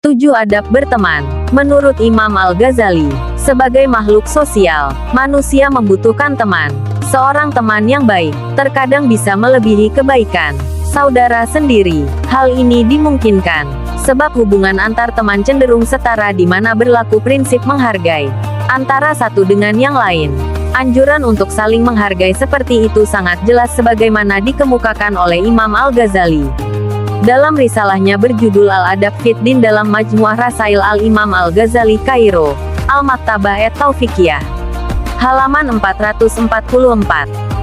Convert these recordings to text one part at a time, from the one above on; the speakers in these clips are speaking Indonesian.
7 Adab berteman. Menurut Imam Al-Ghazali, sebagai makhluk sosial, manusia membutuhkan teman. Seorang teman yang baik, terkadang bisa melebihi kebaikan saudara sendiri. Hal ini dimungkinkan, sebab hubungan antar teman cenderung setara di mana berlaku prinsip menghargai antara satu dengan yang lain. Anjuran untuk saling menghargai seperti itu sangat jelas sebagaimana dikemukakan oleh Imam Al-Ghazali dalam risalahnya berjudul Al-Adab Fid Din dalam Majmu'ah Rasail Al-Imam Al-Ghazali Kairo, Al-Maktabah et-Taufikiyah, halaman 444.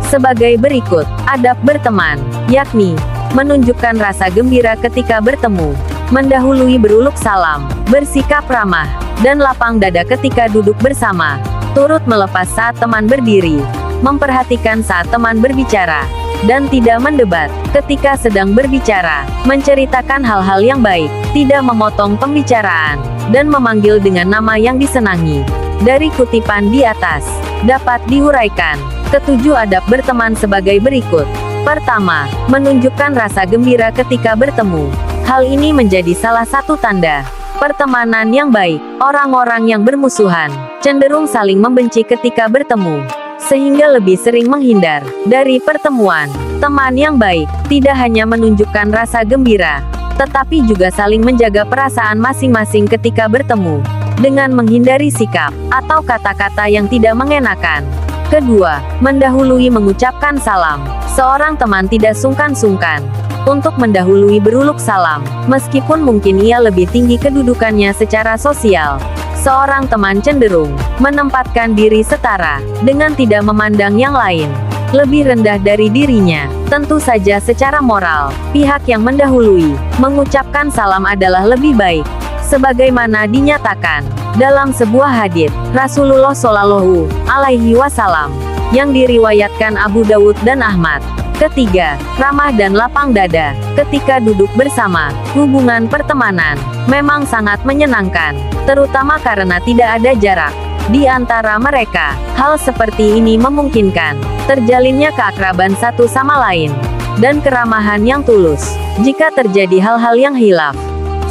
Sebagai berikut, adab berteman, yakni menunjukkan rasa gembira ketika bertemu, mendahului beruluk salam, bersikap ramah, dan lapang dada ketika duduk bersama, turut melepas saat teman berdiri, memperhatikan saat teman berbicara, dan tidak mendebat ketika sedang berbicara, menceritakan hal-hal yang baik, tidak memotong pembicaraan, dan memanggil dengan nama yang disenangi. Dari kutipan di atas, dapat diuraikan ketujuh adab berteman sebagai berikut. Pertama, menunjukkan rasa gembira ketika bertemu. Hal ini menjadi salah satu tanda pertemanan yang baik. Orang-orang yang bermusuhan cenderung saling membenci ketika bertemu, sehingga lebih sering menghindar dari pertemuan. Teman yang baik tidak hanya menunjukkan rasa gembira, tetapi juga saling menjaga perasaan masing-masing ketika bertemu, dengan menghindari sikap atau kata-kata yang tidak mengenakan. Kedua, mendahului mengucapkan salam. Seorang teman tidak sungkan-sungkan untuk mendahului beruluk salam, meskipun mungkin ia lebih tinggi kedudukannya secara sosial. Seorang teman cenderung menempatkan diri setara, dengan tidak memandang yang lain lebih rendah dari dirinya. Tentu saja secara moral, pihak yang mendahului mengucapkan salam adalah lebih baik. Sebagaimana dinyatakan dalam sebuah hadits Rasulullah Shallallahu Alaihi Wasallam yang diriwayatkan Abu Dawud dan Ahmad. Ketiga, ramah dan lapang dada ketika duduk bersama. Hubungan pertemanan memang sangat menyenangkan, terutama karena tidak ada jarak di antara mereka. Hal seperti ini memungkinkan terjalinnya keakraban satu sama lain dan keramahan yang tulus. Jika terjadi hal-hal yang hilaf,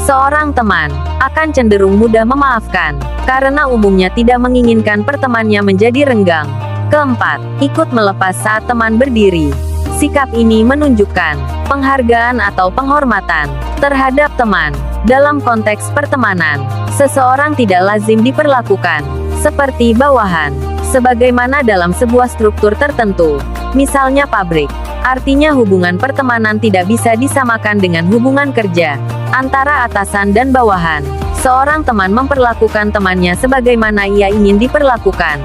seorang teman akan cenderung mudah memaafkan, karena umumnya tidak menginginkan pertemanannya menjadi renggang. Keempat, ikut melepas saat teman berdiri. Sikap ini menunjukkan penghargaan atau penghormatan terhadap teman. Dalam konteks pertemanan, seseorang tidak lazim diperlakukan seperti bawahan, sebagaimana dalam sebuah struktur tertentu, misalnya pabrik. Artinya hubungan pertemanan tidak bisa disamakan dengan hubungan kerja antara atasan dan bawahan. Seorang teman memperlakukan temannya sebagaimana ia ingin diperlakukan,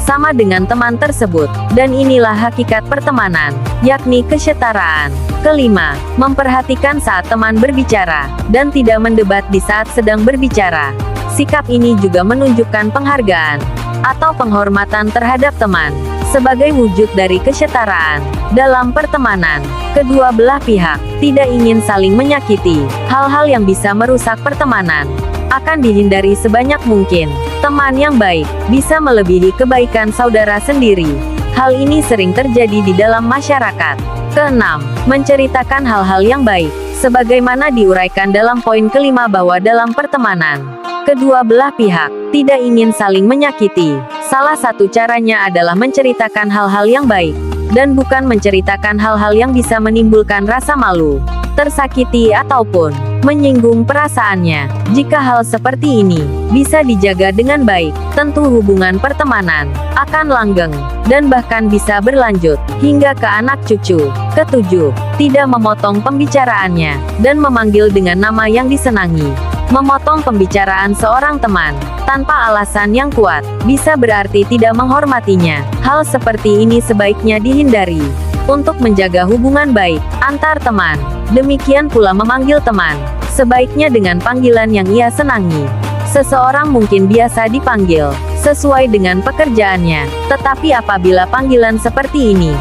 sama dengan teman tersebut, dan inilah hakikat pertemanan, yakni kesetaraan. Kelima, memperhatikan saat teman berbicara, dan tidak mendebat di saat sedang berbicara. Sikap ini juga menunjukkan penghargaan atau penghormatan terhadap teman, sebagai wujud dari kesetaraan. Dalam pertemanan, kedua belah pihak tidak ingin saling menyakiti. Hal-hal yang bisa merusak pertemanan akan dihindari sebanyak mungkin. Teman yang baik bisa melebihi kebaikan saudara sendiri. Hal ini sering terjadi di dalam masyarakat. Keenam, menceritakan hal-hal yang baik, sebagaimana diuraikan dalam poin kelima bahwa dalam pertemanan, kedua belah pihak tidak ingin saling menyakiti. Salah satu caranya adalah menceritakan hal-hal yang baik, dan bukan menceritakan hal-hal yang bisa menimbulkan rasa malu, tersakiti ataupun menyinggung perasaannya. Jika hal seperti ini bisa dijaga dengan baik, tentu hubungan pertemanan akan langgeng, dan bahkan bisa berlanjut hingga ke anak cucu. Ketujuh, tidak memotong pembicaraannya, dan memanggil dengan nama yang disenangi. Memotong pembicaraan seorang teman tanpa alasan yang kuat bisa berarti tidak menghormatinya. Hal seperti ini sebaiknya dihindari untuk menjaga hubungan baik antar teman. Demikian pula memanggil teman sebaiknya dengan panggilan yang ia senangi. Seseorang mungkin biasa dipanggil sesuai dengan pekerjaannya, tetapi apabila panggilan seperti ini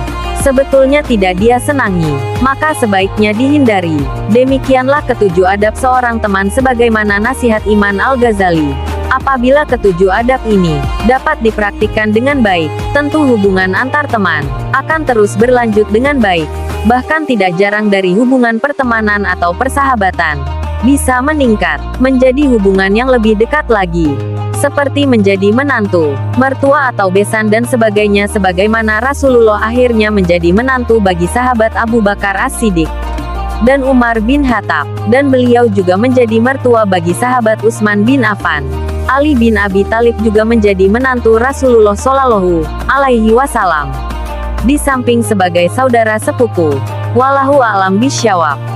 sebetulnya tidak dia senangi, maka sebaiknya dihindari. Demikianlah ketujuh adab seorang teman sebagaimana nasihat Imam Al-Ghazali. Apabila ketujuh adab ini dapat dipraktikkan dengan baik, tentu hubungan antar teman akan terus berlanjut dengan baik. Bahkan tidak jarang dari hubungan pertemanan atau persahabatan bisa meningkat, menjadi hubungan yang lebih dekat lagi. Seperti menjadi menantu, mertua atau besan dan sebagainya, sebagaimana Rasulullah akhirnya menjadi menantu bagi sahabat Abu Bakar As-Siddiq dan Umar bin Khattab, dan beliau juga menjadi mertua bagi sahabat Utsman bin Affan. Ali bin Abi Thalib juga menjadi menantu Rasulullah Shallallahu Alaihi Wasallam, di samping sebagai saudara sepupu. Wallahu a'lam bisyawab.